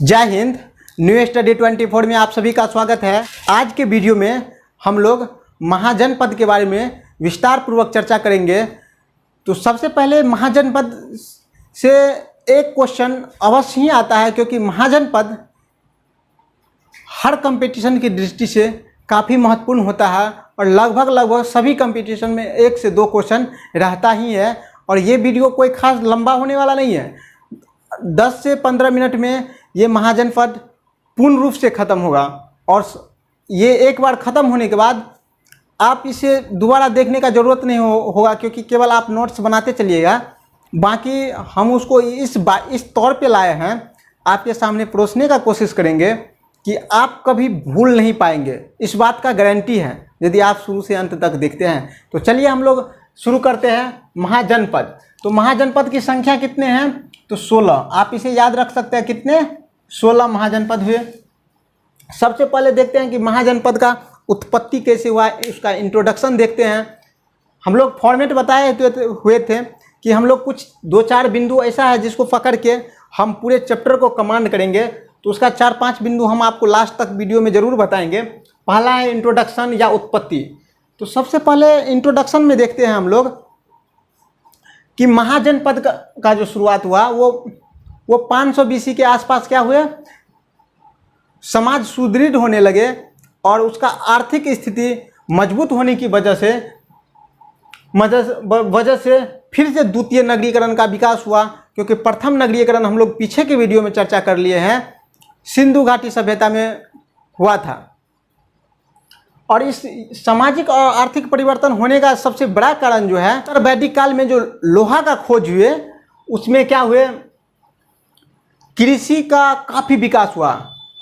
जय Hind. New study 24 में आप सभी का स्वागत है। आज के वीडियो में हम लोग महाजनपद के बारे में विस्तार पूर्वक चर्चा करेंगे। तो सबसे पहले महाजनपद से एक क्वेश्चन अवश्य ही आता है, क्योंकि महाजनपद हर कंपटीशन की दृष्टि से काफ़ी महत्वपूर्ण होता है और लगभग सभी कंपटीशन में 1 से 2 क्वेश्चन रहता ही है। और ये वीडियो कोई खास लंबा होने वाला नहीं है, 10 से 15 मिनट में ये महाजनपद पूर्ण रूप से ख़त्म होगा। और ये एक बार ख़त्म होने के बाद आप इसे दोबारा देखने का ज़रूरत नहीं होगा, क्योंकि केवल आप नोट्स बनाते चलिएगा। बाकी हम उसको इस तौर पे लाए हैं, आपके सामने परोसने का कोशिश करेंगे कि आप कभी भूल नहीं पाएंगे। इस बात का गारंटी है यदि आप शुरू से अंत तक देखते हैं। तो चलिए हम लोग शुरू करते हैं। महाजनपद, तो महाजनपद की संख्या कितने हैं? तो 16। आप इसे याद रख सकते हैं, कितने? 16 महाजनपद हुए। सबसे पहले देखते हैं कि महाजनपद का उत्पत्ति कैसे हुआ, उसका इंट्रोडक्शन देखते हैं। हम लोग फॉर्मेट बताए हुए थे कि हम लोग कुछ 2-4 बिंदु ऐसा है जिसको पकड़ के हम पूरे चैप्टर को कमांड करेंगे। तो उसका 4-5 बिंदु हम आपको लास्ट तक वीडियो में ज़रूर बताएंगे। पहला है इंट्रोडक्शन या उत्पत्ति। तो सबसे पहले इंट्रोडक्शन में देखते हैं हम लोग कि महाजनपद का जो शुरुआत हुआ वो 500 BC के आसपास क्या हुए, समाज सुदृढ़ होने लगे और उसका आर्थिक स्थिति मजबूत होने की वजह से फिर से द्वितीय नगरीकरण का विकास हुआ। क्योंकि प्रथम नगरीकरण हम लोग पीछे के वीडियो में चर्चा कर लिए हैं, सिंधु घाटी सभ्यता में हुआ था। और इस सामाजिक और आर्थिक परिवर्तन होने का सबसे बड़ा कारण जो है, उत्तर वैदिक काल में जो लोहा का खोज हुए उसमें क्या हुए, कृषि का काफ़ी विकास हुआ।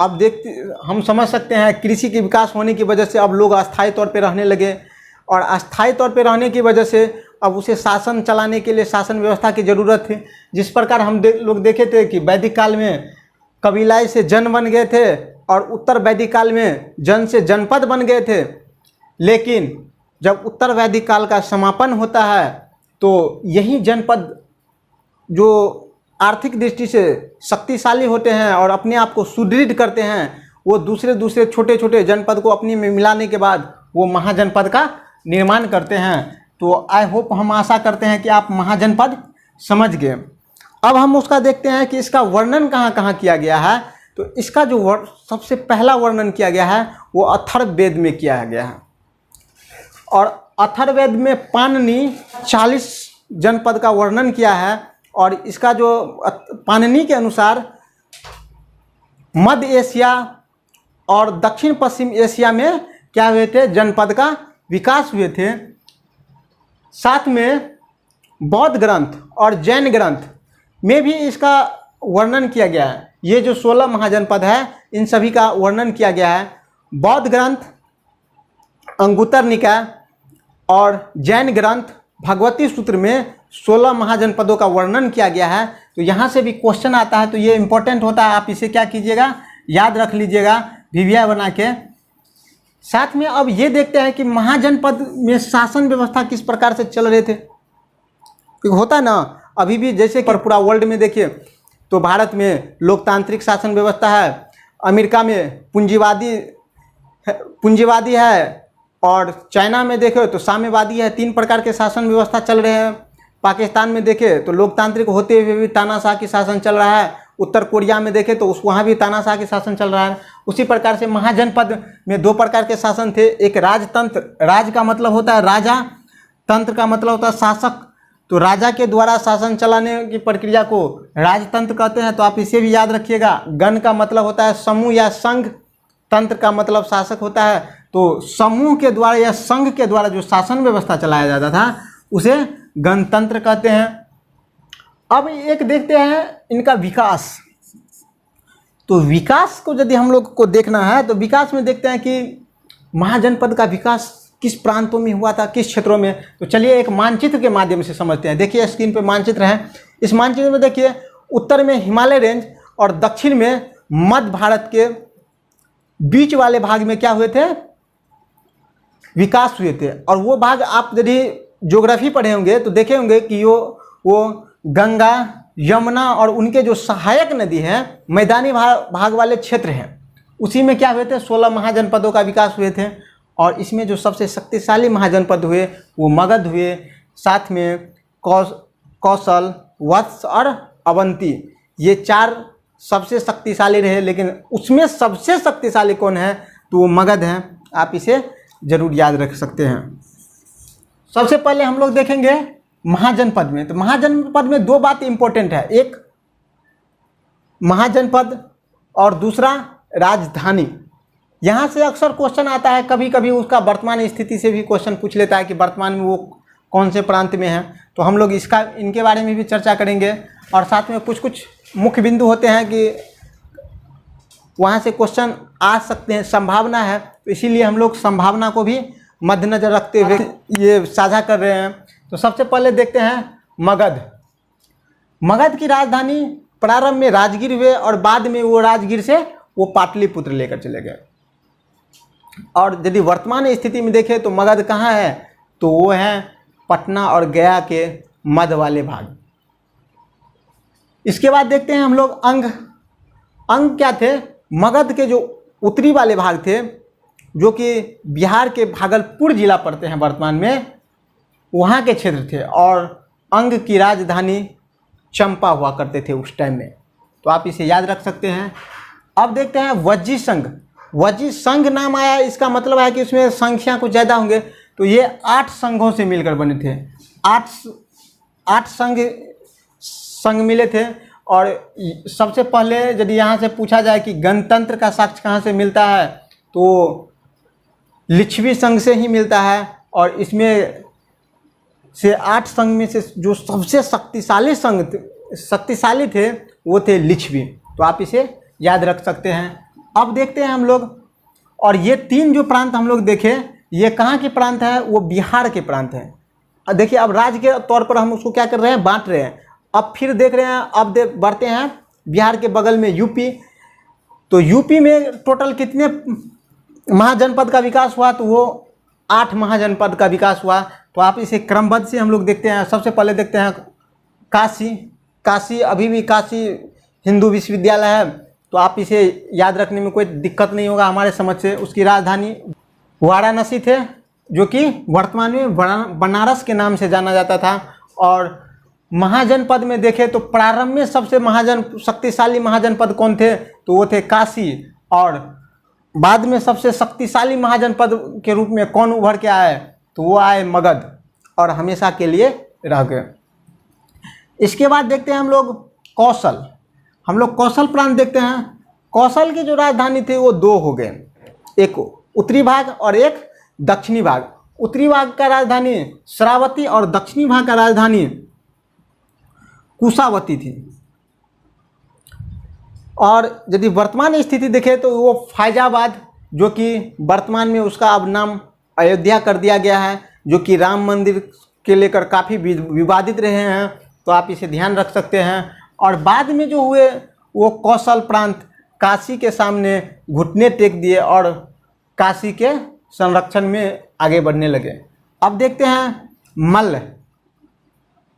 अब हम समझ सकते हैं कृषि के विकास होने की वजह से अब लोग अस्थायी तौर पे रहने लगे, और अस्थायी तौर पे रहने की वजह से अब उसे शासन चलाने के लिए शासन व्यवस्था की ज़रूरत थी। जिस प्रकार हम लोग देखे थे कि वैदिक काल में कबीलाई से जन बन गए थे और उत्तर वैदिक काल में जन से जनपद बन गए थे। लेकिन जब उत्तर वैदिक काल का समापन होता है तो यही जनपद जो आर्थिक दृष्टि से शक्तिशाली होते हैं और अपने आप को सुदृढ़ करते हैं, वो दूसरे छोटे छोटे जनपद को अपने में मिलाने के बाद वो महाजनपद का निर्माण करते हैं। तो आई होप, हम आशा करते हैं कि आप महाजनपद समझ गए। अब हम उसका देखते हैं कि इसका वर्णन कहाँ कहाँ किया गया है। तो इसका जो सबसे पहला वर्णन किया गया है वो अथर्ववेद में किया गया है। और अथर्ववेद में पाणिनि 40 जनपद का वर्णन किया है। और इसका जो पाणिनि के अनुसार मध्य एशिया और दक्षिण पश्चिम एशिया में क्या हुए थे, जनपद का विकास हुए थे। साथ में बौद्ध ग्रंथ और जैन ग्रंथ में भी इसका वर्णन किया गया है। ये जो 16 महाजनपद है इन सभी का वर्णन किया गया है। बौद्ध ग्रंथ अंगुत्तर निकाय और जैन ग्रंथ भगवती सूत्र में 16 महाजनपदों का वर्णन किया गया है। तो यहाँ से भी क्वेश्चन आता है, तो ये इंपॉर्टेंट होता है, आप इसे क्या कीजिएगा, याद रख लीजिएगा वीवीआई बना के। साथ में अब ये देखते हैं कि महाजनपद में शासन व्यवस्था किस प्रकार से चल रहे थे। क्योंकि होता है ना, अभी भी जैसे कि पूरा वर्ल्ड में देखिए तो भारत में लोकतांत्रिक शासन व्यवस्था है, अमेरिका में पूंजीवादी है, और चाइना में देखे तो साम्यवादी है। 3 प्रकार के शासन व्यवस्था चल रहे हैं। पाकिस्तान में देखे तो लोकतांत्रिक होते हुए भी तानाशाह की शासन चल रहा है। उत्तर कोरिया में देखे तो वहाँ भी तानाशाह की शासन चल रहा है। उसी प्रकार से महाजनपद में 2 प्रकार के शासन थे। एक राजतंत्र, राज का मतलब होता है राजा, तंत्र का मतलब होता है शासक। तो राजा के द्वारा शासन चलाने की प्रक्रिया को राजतंत्र कहते हैं। तो आप इसे भी याद रखिएगा। गण का मतलब होता है समूह या संघ, तंत्र का मतलब शासक होता है। तो समूह के द्वारा या संघ के द्वारा जो शासन व्यवस्था चलाया जाता था उसे गणतंत्र कहते हैं। अब एक देखते हैं इनका विकास। तो विकास को यदि हम लोग को देखना है तो विकास में देखते हैं कि महाजनपद का विकास किस प्रांतों में हुआ था, किस क्षेत्रों में। तो चलिए एक मानचित्र के माध्यम से समझते हैं। देखिए स्क्रीन पे मानचित्र है। इस मानचित्र में देखिए उत्तर में हिमालय रेंज और दक्षिण में मध्य भारत के बीच वाले भाग में क्या हुए थे, विकास हुए थे। और वो भाग आप यदि ज्योग्राफी पढ़े होंगे तो देखे होंगे कि वो गंगा, यमुना और उनके जो सहायक नदी हैं, मैदानी भाग वाले क्षेत्र हैं, उसी में क्या हुए थे, 16 महाजनपदों का विकास हुए थे। और इसमें जो सबसे शक्तिशाली महाजनपद हुए वो मगध हुए, साथ में कौशल, वत्स और अवंती, ये 4 सबसे शक्तिशाली रहे। लेकिन उसमें सबसे शक्तिशाली कौन है, तो वो मगध है। आप इसे जरूर याद रख सकते हैं। सबसे पहले हम लोग देखेंगे महाजनपद में। तो महाजनपद में 2 बात इंपॉर्टेंट है, एक महाजनपद और दूसरा राजधानी। यहाँ से अक्सर क्वेश्चन आता है, कभी कभी उसका वर्तमान स्थिति से भी क्वेश्चन पूछ लेता है कि वर्तमान में वो कौन से प्रांत में है। तो हम लोग इनके बारे में भी चर्चा करेंगे। और साथ में कुछ मुख्य बिंदु होते हैं कि वहाँ से क्वेश्चन आ सकते हैं, संभावना है, तो इसीलिए हम लोग संभावना को भी मद्देनजर रखते हुए ये साझा कर रहे हैं। तो सबसे पहले देखते हैं मगध। मगध की राजधानी प्रारंभ में राजगीर हुए और बाद में वो राजगीर से वो पाटलिपुत्र लेकर चले गए। और यदि वर्तमान स्थिति में देखें तो मगध कहाँ है, तो वो है पटना और गया के मध्य वाले भाग। इसके बाद देखते हैं हम लोग अंग। अंग क्या थे, मगध के जो उत्तरी वाले भाग थे, जो कि बिहार के भागलपुर जिला पड़ते हैं वर्तमान में, वहाँ के क्षेत्र थे। और अंग की राजधानी चंपा हुआ करते थे उस टाइम में। तो आप इसे याद रख सकते हैं। अब देखते हैं वज्जी संघ। वज्जी संघ नाम आया, इसका मतलब है कि उसमें संख्या कुछ ज़्यादा होंगे। तो ये 8 संघों से मिलकर बने थे। 8 संघ मिले थे। और सबसे पहले यदि यहाँ से पूछा जाए कि गणतंत्र का साक्ष्य कहाँ से मिलता है, तो लिच्छवी संघ से ही मिलता है। और इसमें से 8 संघ में से जो सबसे शक्तिशाली थे वो थे लिच्छवी। तो आप इसे याद रख सकते हैं। अब देखते हैं हम लोग, और ये 3 जो प्रांत हम लोग देखे, ये कहाँ के प्रांत हैं, वो बिहार के प्रांत हैं। देखिए अब राज्य के तौर पर हम उसको क्या कर रहे हैं, बांट रहे हैं। अब फिर देख रहे हैं, अब बढ़ते हैं बिहार के बगल में यूपी। तो यूपी में टोटल कितने महाजनपद का विकास हुआ, तो वो 8 महाजनपद का विकास हुआ। तो आप इसे क्रमबद्ध से हम लोग देखते हैं। सबसे पहले देखते हैं काशी। काशी अभी भी काशी हिंदू विश्वविद्यालय है, तो आप इसे याद रखने में कोई दिक्कत नहीं होगा हमारे समझ से। उसकी राजधानी वाराणसी थे, जो कि वर्तमान में बनारस के नाम से जाना जाता था। और महाजनपद में देखें तो प्रारंभ में सबसे शक्तिशाली महाजनपद कौन थे, तो वो थे काशी। और बाद में सबसे शक्तिशाली महाजनपद के रूप में कौन उभर के आए, तो वो आए मगध, और हमेशा के लिए रह गए। इसके बाद देखते हैं हम लोग कौशल। हम लोग कौशल प्रांत देखते हैं। कौशल की जो राजधानी थी वो 2 हो गए, एक उत्तरी भाग और एक दक्षिणी भाग। उत्तरी भाग का राजधानी श्रावती और दक्षिणी भाग का राजधानी कुशावती थी। और यदि वर्तमान स्थिति देखें तो वो फैजाबाद, जो कि वर्तमान में उसका अब नाम अयोध्या कर दिया गया है, जो कि राम मंदिर के लेकर काफ़ी विवादित रहे हैं। तो आप इसे ध्यान रख सकते हैं। और बाद में जो हुए वो कौशल प्रांत काशी के सामने घुटने टेक दिए और काशी के संरक्षण में आगे बढ़ने लगे। अब देखते हैं मल्ल।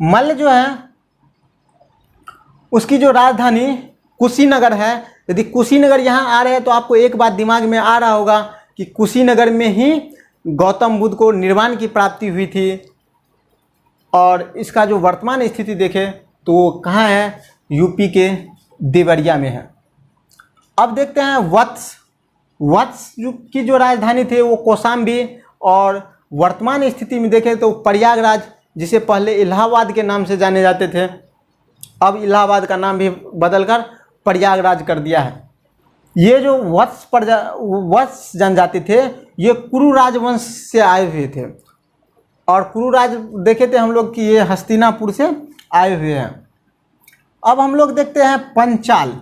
मल्ल जो है उसकी जो राजधानी कुशीनगर है। यदि कुशीनगर यहाँ आ रहे हैं तो आपको एक बात दिमाग में आ रहा होगा कि कुशीनगर में ही गौतम बुद्ध को निर्वाण की प्राप्ति हुई थी। और इसका जो वर्तमान स्थिति देखें तो वो कहाँ है, यूपी के देवरिया में है। अब देखते हैं वत्स। वत्स की जो राजधानी थी वो कौशाम्बी। और वर्तमान स्थिति में देखें तो प्रयागराज, जिसे पहले इलाहाबाद के नाम से जाने जाते थे, अब इलाहाबाद का नाम भी बदलकर प्रयागराज कर दिया है। ये जो वत्स जनजाति थे, ये कुरु राजवंश से आए हुए थे। और कुरु राज देखे थे हम लोग कि ये हस्तिनापुर से आए हुए हैं। अब हम लोग देखते हैं पंचाल।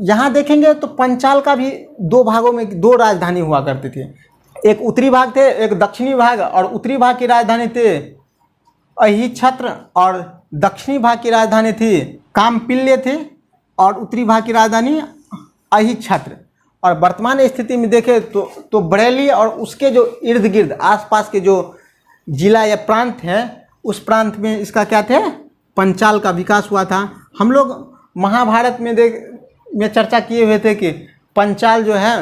यहाँ देखेंगे तो पंचाल का भी 2 भागों में 2 राजधानी हुआ करते थे। एक उत्तरी भाग थे, एक दक्षिणी भाग। और उत्तरी भाग की राजधानी थे अहिछत्र और दक्षिणी भाग की राजधानी थी कामपिल्य थी। और उत्तरी भाग की राजधानी अहिछत्र। और वर्तमान स्थिति में देखें तो बरेली और उसके जो इर्द गिर्द आसपास के जो जिला या प्रांत हैं, उस प्रांत में इसका क्या थे, पंचाल का विकास हुआ था। हम लोग महाभारत में चर्चा किए हुए थे कि पंचाल जो है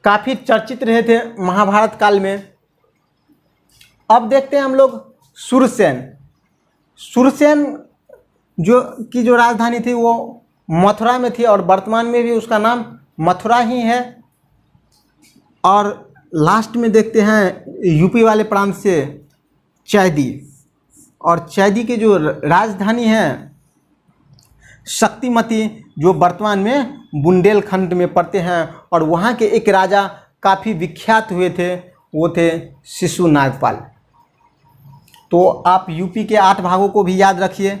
काफ़ी चर्चित रहे थे महाभारत काल में। अब देखते हैं हम लोग सुरसेन। सुरसेन जो राजधानी थी वो मथुरा में थी और वर्तमान में भी उसका नाम मथुरा ही है। और लास्ट में देखते हैं यूपी वाले प्रांत से चैदी, और चैदी के जो राजधानी है शक्तिमती, जो वर्तमान में बुंदेलखंड में पड़ते हैं। और वहाँ के एक राजा काफ़ी विख्यात हुए थे, वो थे शिशु नागपाल। तो आप यूपी के 8 भागों को भी याद रखिए।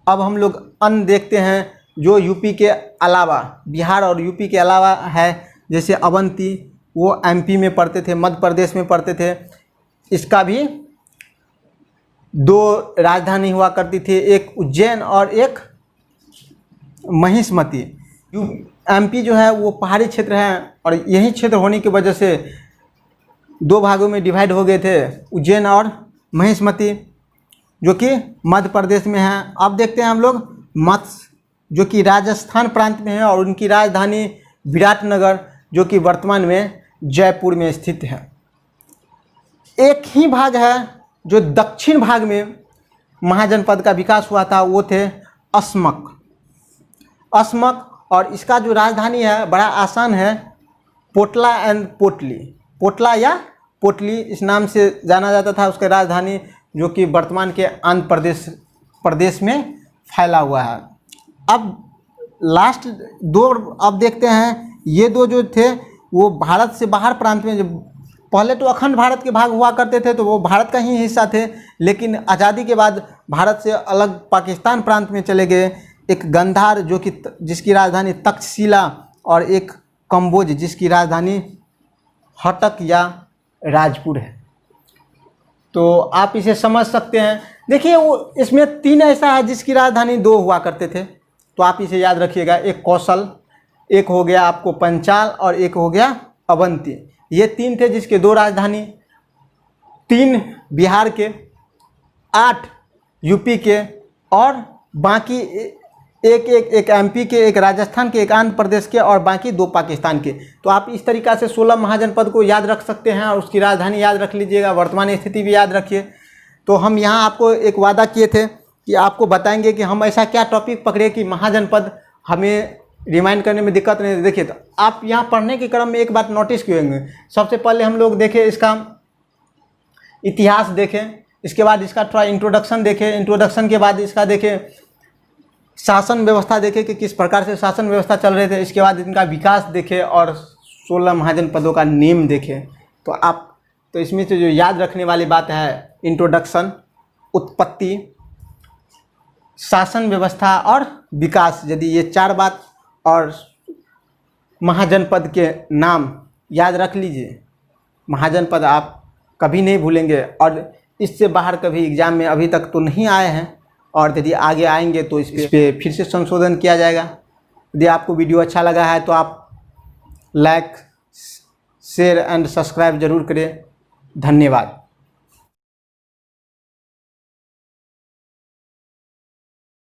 अब हम लोग अन्य देखते हैं जो यूपी के अलावा, बिहार और यूपी के अलावा है, जैसे अवंती, वो एमपी में पड़ते थे, मध्य प्रदेश में पड़ते थे। इसका भी 2 राजधानी हुआ करती थी, एक उज्जैन और एक महिष्मती। एमपी जो है वो पहाड़ी क्षेत्र है और यही क्षेत्र होने की वजह से 2 भागों में डिवाइड हो गए थे, उज्जैन और महिष्मती, जो कि मध्य प्रदेश में है। अब देखते हैं हम लोग मत्स्य, जो कि राजस्थान प्रांत में है और उनकी राजधानी विराटनगर, जो कि वर्तमान में जयपुर में स्थित है। एक ही भाग है जो दक्षिण भाग में महाजनपद का विकास हुआ था, वो थे अस्मक। और इसका जो राजधानी है बड़ा आसान है, पोटला एंड पोटली, पोटला या पोटली इस नाम से जाना जाता था उसका राजधानी, जो कि वर्तमान के आंध्र प्रदेश में फैला हुआ है। अब लास्ट 2 अब देखते हैं, ये 2 जो थे वो भारत से बाहर प्रांत में, जब पहले तो अखंड भारत के भाग हुआ करते थे तो वो भारत का ही हिस्सा थे, लेकिन आज़ादी के बाद भारत से अलग पाकिस्तान प्रांत में चले गए। एक गंधार जो कि जिसकी राजधानी तक्षशिला, और एक कंबोज जिसकी राजधानी हटक या राजपुर है। तो आप इसे समझ सकते हैं। देखिए वो इसमें 3 ऐसा है जिसकी राजधानी 2 हुआ करते थे, तो आप इसे याद रखिएगा। एक कौशल, एक हो गया आपको पंचाल और एक हो गया अवंती। ये 3 थे जिसके 2 राजधानी, 3 बिहार के, 8 यूपी के और बाकी एक एमपी के, एक राजस्थान के, एक आंध्र प्रदेश के और बाकी 2 पाकिस्तान के। तो आप इस तरीक़ा से 16 महाजनपद को याद रख सकते हैं और उसकी राजधानी याद रख लीजिएगा, वर्तमान स्थिति भी याद रखिए। तो हम यहाँ आपको एक वादा किए थे कि आपको बताएंगे कि हम ऐसा क्या टॉपिक पकड़े कि महाजनपद हमें रिमाइंड करने में दिक्कत नहीं। देखिए तो आप यहाँ पढ़ने के क्रम में एक बात नोटिस किए होंगे, सबसे पहले हम लोग देखें इसका इतिहास देखें, इसके बाद इसका थोड़ा इंट्रोडक्शन देखें, इंट्रोडक्शन के बाद इसका देखें शासन व्यवस्था देखें कि किस प्रकार से शासन व्यवस्था चल रहे थे, इसके बाद इनका विकास देखें और 16 महाजनपदों का नेम देखें। तो इसमें से जो याद रखने वाली बात है इंट्रोडक्शन, उत्पत्ति, शासन व्यवस्था और विकास, यदि ये 4 बात और महाजनपद के नाम याद रख लीजिए, महाजनपद आप कभी नहीं भूलेंगे। और इससे बाहर कभी एग्ज़ाम में अभी तक तो नहीं आए हैं, और यदि आगे आएंगे तो इस पर फिर से संशोधन किया जाएगा। यदि आपको वीडियो अच्छा लगा है तो आप लाइक, शेयर एंड सब्सक्राइब जरूर करें। धन्यवाद।